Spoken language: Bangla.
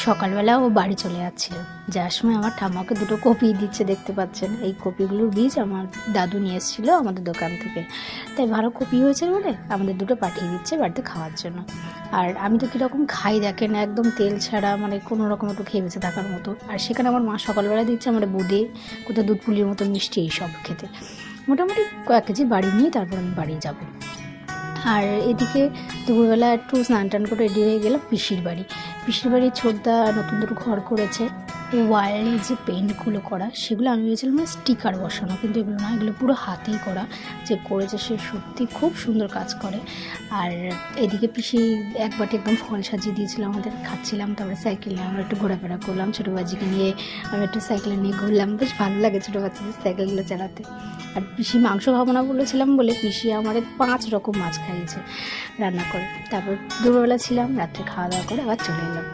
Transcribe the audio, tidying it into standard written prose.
সকালবেলা ও বাড়ি চলে যাচ্ছিল, যার সময় আমার ঠাম্মাকে দুটো কপি দিচ্ছে, দেখতে পাচ্ছেন। এই কপিগুলোর বীজ আমার দাদু নিয়ে এসেছিলো আমাদের দোকান থেকে, তাই ভালো কপি হয়েছে বলে আমাদের দুটো পাঠিয়ে দিচ্ছে বাড়িতে খাওয়ার জন্য। আর আমি তো কীরকম খাই দেখেন, একদম তেল ছাড়া, মানে কোনো রকম একটু খেয়ে বেঁচে থাকার মতো। আর সেখানে আমার মা সকালবেলা দিচ্ছে আমার বোঁদে, কোথাও দুধ পুলির মতো মিষ্টি এইসব খেতে। মোটামুটি কয়েক কেজি বাড়ি নিয়ে তারপর আমি বাড়ি যাব। আর এদিকে দুপুরবেলা একটু স্নান টান করে রেডি হয়ে গেলাম পিসির বাড়ি। পিসির বাড়ির ছোটদা নতুন দুটো ঘর করেছে, ওয়ালে যে পেন্টগুলো করা সেগুলো আমি ভেবেছিলাম স্টিকার বসানো, কিন্তু এগুলো না, এগুলো পুরো হাতেই করা। যে করেছে সে সত্যি খুব সুন্দর কাজ করে। আর এদিকে পিসি এক বাটি একদম ফল সাজিয়ে দিয়েছিল আমাদের, খাচ্ছিলাম। তারপরে সাইকেল নিয়ে আমরা একটু ঘোরাফেরা করলাম, ছোটো বাজিকে নিয়ে আমি একটু সাইকেলে নিয়ে ঘুরলাম। বেশ ভালো লাগে ছোটো বাচ্চাদের সাইকেলগুলো চালাতে। আর পিসি মাংস খাবো না বলেছিলাম বলে পিসি আমার 5 রকম মাছ খাইয়েছে রান্না করে। তারপর দুপুরবেলা ছিলাম, রাত্রে খাওয়া দাওয়া করে আবার চলে এলাম।